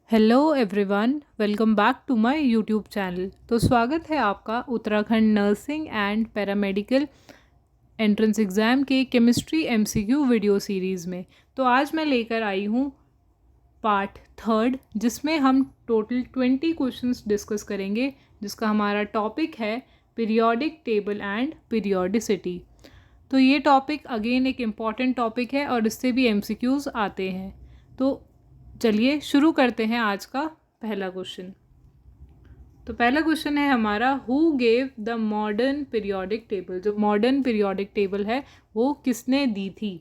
Hello everyone, welcome back to my YouTube channel. तो स्वागत है आपका Uttarakhand nursing and paramedical entrance exam के केमिस्ट्री एमसीक्यू वीडियो सीरीज़ में। तो आज मैं लेकर आई हूँ पार्ट थर्ड, जिसमें हम टोटल 20 क्वेश्चंस डिस्कस करेंगे, जिसका हमारा टॉपिक है पीरियोडिक टेबल एंड पीरियोडिसिटी। तो ये टॉपिक अगेन एक इम्पॉर्टेंट टॉपिक है और इससे भी एमसीक्यूज़ आते हैं। तो चलिए शुरू करते हैं आज का पहला क्वेश्चन। तो पहला क्वेश्चन है हमारा, who gave the modern periodic table. जो मॉडर्न पीरियोडिक टेबल है वो किसने दी थी?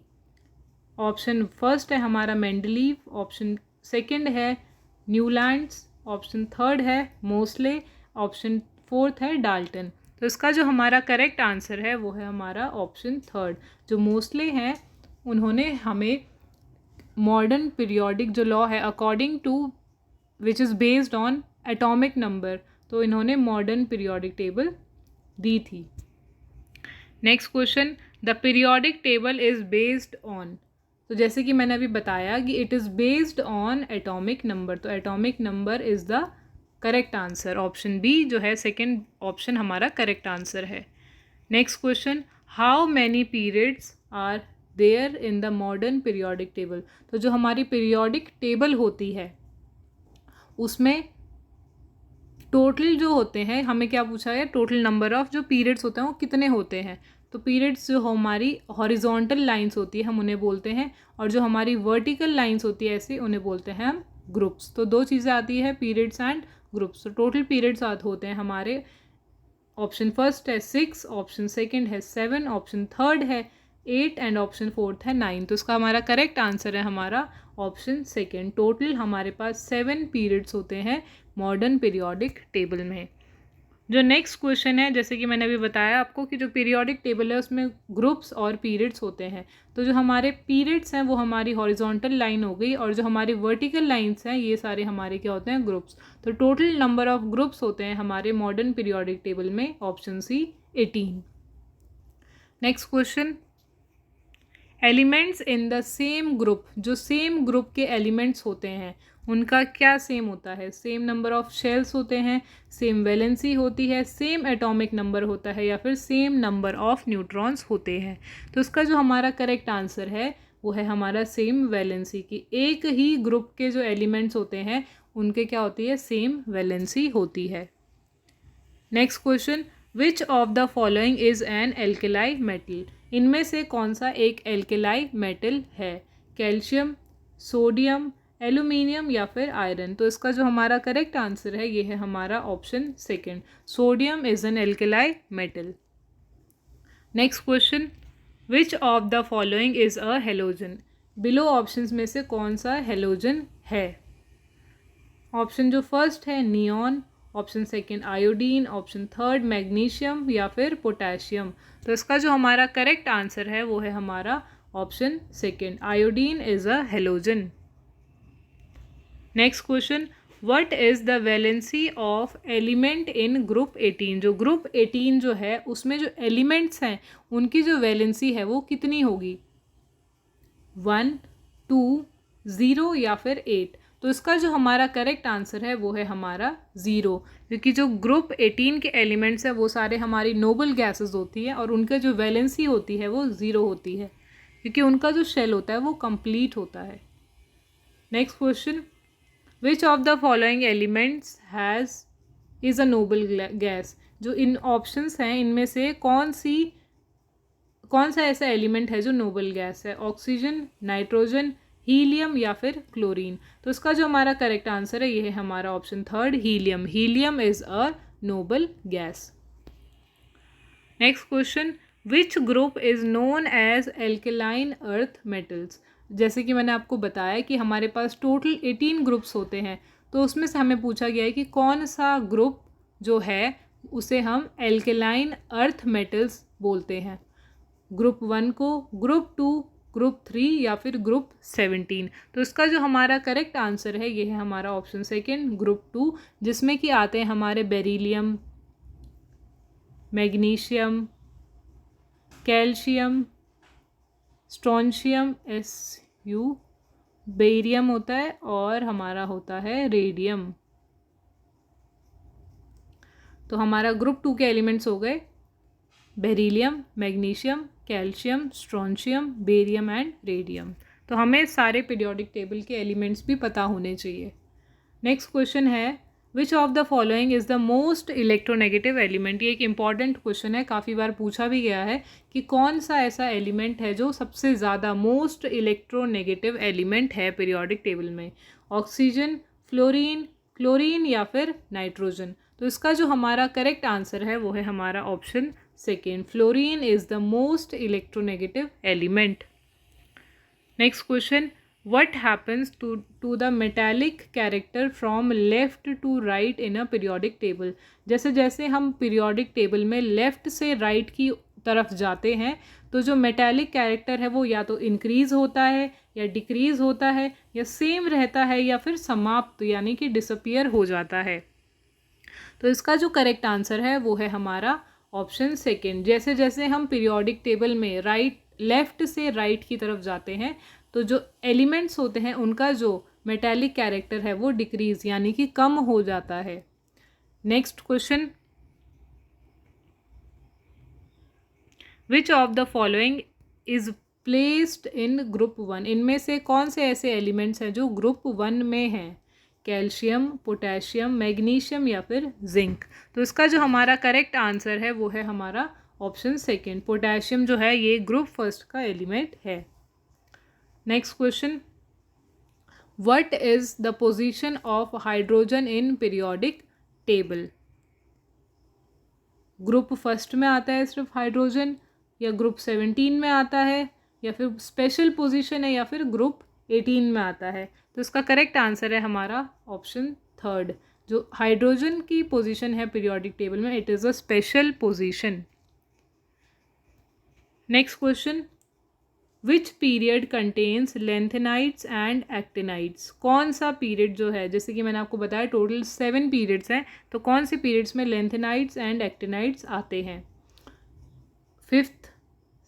ऑप्शन फर्स्ट है हमारा मेंडलीव, ऑप्शन सेकंड है न्यूलैंड्स, ऑप्शन थर्ड है मोस्ले, ऑप्शन फोर्थ है डाल्टन। तो इसका जो हमारा करेक्ट आंसर है वो है हमारा ऑप्शन थर्ड। जो मोस्ले हैं उन्होंने हमें मॉडर्न पीरियोडिक जो लॉ है according to which is based on atomic number, तो इन्होंने मॉडर्न पीरियोडिक टेबल दी थी। Next question, the periodic table is based on. तो जैसे कि मैंने अभी बताया कि it is based on atomic number, तो atomic number is the correct answer. Option B जो है सेकेंड ऑप्शन हमारा करेक्ट आंसर है। Next question, how many periods are there in the modern periodic table. तो जो हमारी पीरियोडिक टेबल होती है उसमें टोटल जो होते हैं, हमें क्या पूछा है, टोटल नंबर ऑफ जो पीरियड्स होते हैं वो कितने होते हैं। तो पीरियड्स जो हमारी हॉरिजॉन्टल लाइंस होती है हम उन्हें बोलते हैं, और जो हमारी वर्टिकल लाइंस होती है ऐसे उन्हें बोलते हैं हम ग्रुप्स। तो दो चीज़ें आती है, पीरियड्स एंड ग्रुप्स। तो टोटल पीरियड्स होते हैं हमारे, ऑप्शन फर्स्ट है 6, ऑप्शन सेकंड है 7, ऑप्शन थर्ड है 8 एंड ऑप्शन फोर्थ है 9। तो इसका हमारा करेक्ट आंसर है हमारा ऑप्शन सेकंड। टोटल हमारे पास 7 पीरियड्स होते हैं मॉडर्न पीरियोडिक टेबल में। जो नेक्स्ट क्वेश्चन है, जैसे कि मैंने अभी बताया आपको कि जो पीरियोडिक टेबल है उसमें ग्रुप्स और पीरियड्स होते हैं। तो जो हमारे पीरियड्स हैं वो हमारी हॉरिजॉन्टल लाइन हो गई, और जो हमारी वर्टिकल लाइंस हैं ये सारे हमारे क्या होते हैं, ग्रुप्स। तो टोटल नंबर ऑफ ग्रुप्स होते हैं हमारे मॉडर्न पीरियोडिक टेबल में, option C 18। Next question, elements in the same group. जो सेम ग्रुप के एलिमेंट्स होते हैं उनका क्या सेम होता है? सेम नंबर ऑफ शेल्स होते हैं, सेम वैलेंसी होती है, सेम एटॉमिक नंबर होता है, या फिर सेम नंबर ऑफ न्यूट्रॉन्स होते हैं। तो इसका जो हमारा करेक्ट आंसर है वो है हमारा सेम वैलेंसी की। एक ही ग्रुप के जो एलिमेंट्स होते हैं उनके क्या होती है, सेम वैलेंसी होती है। Next question, which of the following is an alkali metal. इनमें से कौन सा एक एल्केलाई मेटल है? कैल्शियम, सोडियम, एल्यूमिनियम या फिर आयरन। तो इसका जो हमारा करेक्ट आंसर है ये है हमारा option second, sodium is an alkali metal. Next question, which of the following is a halogen. Below options में से कौन सा हेलोजन है? ऑप्शन जो फर्स्ट है neon, option second iodine, option third magnesium या फिर पोटेशियम। तो इसका जो हमारा करेक्ट आंसर है वो है हमारा option second, iodine is a halogen. Next question, what is the valency of element in group 18। जो ग्रुप 18 जो है उसमें जो एलिमेंट्स हैं उनकी जो वैलेंसी है वो कितनी होगी? 1, 2, 0 या फिर 8। तो इसका जो हमारा करेक्ट आंसर है वो है हमारा 0, क्योंकि जो ग्रुप 18 के एलिमेंट्स हैं वो सारे हमारी नोबल गैसेस होती है और उनका जो वैलेंसी होती है वो 0 होती है, क्योंकि उनका जो शेल होता है वो कंप्लीट होता है। Next question, which of the following elements has is a noble gas. जो इन ऑप्शंस हैं इनमें से कौन सा ऐसा एलिमेंट है जो नोबल गैस है? ऑक्सीजन, नाइट्रोजन, हीलियम या फिर क्लोरीन। तो इसका जो हमारा करेक्ट आंसर है ये है हमारा option third, helium. Helium is a noble gas. Next question, which group is known as alkaline earth metals. जैसे कि मैंने आपको बताया कि हमारे पास टोटल 18 ग्रुप्स होते हैं, तो उसमें से हमें पूछा गया है कि कौन सा ग्रुप जो है उसे हम एल्केलाइन अर्थ मेटल्स बोलते हैं। ग्रुप 1 को, ग्रुप 2, ग्रुप 3 या फिर ग्रुप 17। तो इसका जो हमारा करेक्ट आंसर है ये है हमारा ऑप्शन सेकंड, ग्रुप 2, जिसमें कि आते हैं हमारे beryllium, magnesium, calcium, strontium SU, barium होता है और हमारा होता है रेडियम। तो हमारा ग्रुप 2 के एलिमेंट्स हो गए beryllium, magnesium, calcium, strontium, barium and radium. तो हमें सारे पीरियोडिक टेबल के एलिमेंट्स भी पता होने चाहिए। नेक्स्ट क्वेश्चन है which of the following is the most electronegative element. ये एक इंपॉर्टेंट क्वेश्चन है, काफ़ी बार पूछा भी गया है कि कौन सा ऐसा एलिमेंट है जो सबसे ज़्यादा मोस्ट इलेक्ट्रोनेगेटिव एलिमेंट है पीरियोडिक टेबल में। ऑक्सीजन, फ्लोरीन, क्लोरीन या फिर नाइट्रोजन। तो इसका जो हमारा करेक्ट आंसर है वो है हमारा option second, fluorine is the most electronegative element. Next question, what happens to the metallic character from left to right in a periodic table। जैसे जैसे हम पीरियोडिक टेबल में लेफ़्ट से राइट की तरफ जाते हैं तो जो मेटालिक कैरेक्टर है वो या तो इंक्रीज़ होता है या डिक्रीज़ होता है या सेम रहता है या फिर समाप्त यानी कि डिसअपियर हो जाता है। तो इसका जो करेक्ट आंसर है वो है हमारा ऑप्शन सेकेंड। जैसे जैसे हम पीरियोडिक टेबल में लेफ़्ट से राइट की तरफ जाते हैं तो जो एलिमेंट्स होते हैं उनका जो मेटालिक कैरेक्टर है वो डिक्रीज यानी कि कम हो जाता है। Next question, which of the following is placed in group 1। इनमें से कौन से ऐसे एलिमेंट्स हैं जो ग्रुप 1 में हैं। कैल्शियम, पोटेशियम, मैग्नीशियम या फिर जिंक। तो इसका जो हमारा करेक्ट आंसर है वो है हमारा ऑप्शन सेकेंड, पोटेशियम जो है ये ग्रुप फर्स्ट का एलिमेंट है। Next question, what is the position of hydrogen in periodic table. Group first में आता है सिर्फ हाइड्रोजन या ग्रुप 17 में आता है या फिर स्पेशल पोजीशन है या फिर ग्रुप 18 में आता है। तो इसका करेक्ट आंसर है हमारा ऑप्शन थर्ड, जो हाइड्रोजन की पोजीशन है पीरियोडिक टेबल में it is a special position. Next question, which period contains lanthanides and actinides. कौन सा पीरियड जो है, जैसे कि मैंने आपको बताया टोटल 7 पीरियड्स हैं, तो कौन से पीरियड्स में लेंथेनाइट्स एंड एक्टिनाइट्स आते हैं। 5th,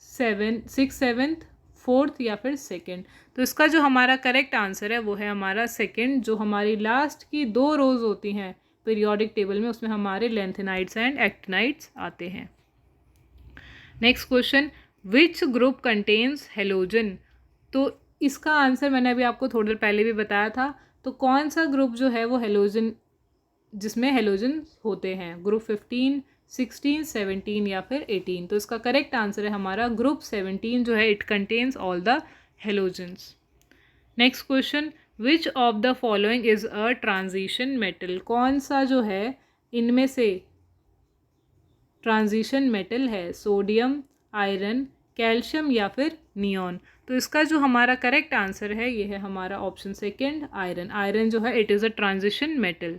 6th, 7th, 4th या फिर 2nd। तो इसका जो हमारा करेक्ट आंसर है वो है हमारा सेकेंड, जो हमारी लास्ट की 2 रोज होती हैं पीरियोडिक टेबल में उसमें हमारे लेंथेनाइट्स एंड एक्टिनाइट्स आते हैं। Next question, which group contains halogen. तो इसका आंसर मैंने अभी आपको थोड़ी देर पहले भी बताया था। तो कौन सा ग्रुप जो है वो हेलोजन जिसमें हेलोजन होते हैं, ग्रुप 15, 16, 17 या फिर 18। तो इसका करेक्ट आंसर है हमारा ग्रुप 17 जो है it contains all the halogens. Next question, which of the following is a transition metal. कौन सा जो है इनमें से ट्रांजिशन मेटल है, सोडियम, आयरन, कैल्शियम या फिर नियॉन। तो इसका जो हमारा करेक्ट आंसर है ये है हमारा ऑप्शन सेकेंड, आयरन। आयरन जो है it is a transition metal.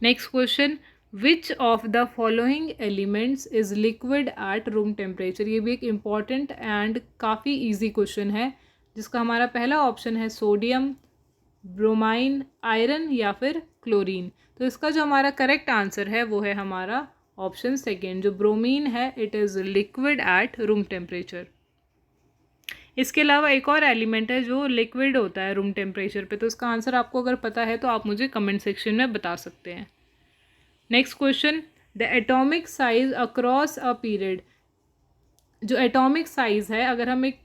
Next question, which of the following elements is liquid at room temperature. ये भी एक इम्पॉर्टेंट एंड काफ़ी ईजी क्वेश्चन है, जिसका हमारा पहला ऑप्शन है सोडियम, ब्रोमाइन, आयरन या फिर क्लोरीन। तो इसका जो हमारा करेक्ट आंसर है वो है हमारा ऑप्शन सेकेंड, जो ब्रोमीन है it is liquid at room temperature. इसके अलावा एक और एलिमेंट है जो लिक्विड होता है रूम टेम्परेचर पे, तो इसका आंसर आपको अगर पता है तो आप मुझे कमेंट सेक्शन में बता सकते हैं। Next question, the atomic size across a period. जो एटॉमिक साइज है अगर हम एक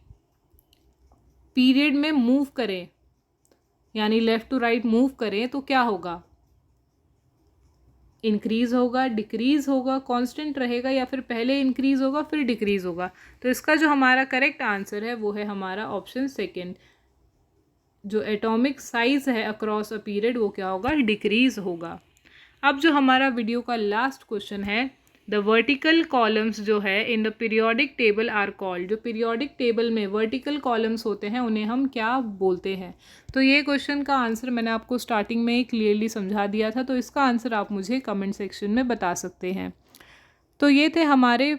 पीरियड में मूव करें यानी लेफ़्ट टू राइट मूव करें तो क्या होगा, इंक्रीज होगा, डिक्रीज होगा, कांस्टेंट रहेगा या फिर पहले इंक्रीज होगा फिर डिक्रीज होगा। तो इसका जो हमारा करेक्ट आंसर है वो है हमारा ऑप्शन सेकेंड, जो एटॉमिक साइज है अक्रॉस अ पीरियड वो क्या होगा, डिक्रीज होगा। अब जो हमारा वीडियो का लास्ट क्वेश्चन है, द वर्टिकल कॉलम्स जो है in the periodic table are called. जो पीरियोडिक टेबल में वर्टिकल कॉलम्स होते हैं उन्हें हम क्या बोलते हैं। तो ये क्वेश्चन का आंसर मैंने आपको स्टार्टिंग में ही क्लियरली समझा दिया था, तो इसका आंसर आप मुझे कमेंट सेक्शन में बता सकते हैं। तो ये थे हमारे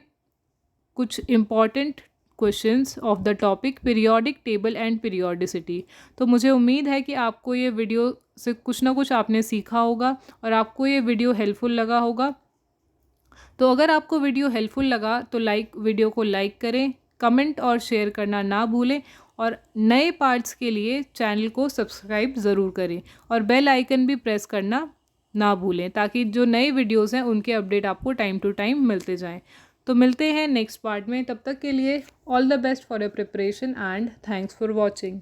कुछ important questions of the topic periodic table and periodicity. तो मुझे उम्मीद है कि आपको ये वीडियो से कुछ ना कुछ आपने सीखा होगा और आपको ये वीडियो हेल्पफुल लगा होगा। तो अगर आपको वीडियो हेल्पफुल लगा तो वीडियो को लाइक करें, कमेंट और शेयर करना ना भूलें और नए पार्ट्स के लिए चैनल को सब्सक्राइब ज़रूर करें और बेल आइकन भी प्रेस करना ना भूलें, ताकि जो नए वीडियोस हैं उनके अपडेट आपको टाइम टू टाइम मिलते जाएं। तो मिलते हैं नेक्स्ट पार्ट में, तब तक के लिए all the best for your preparation and thanks for watching.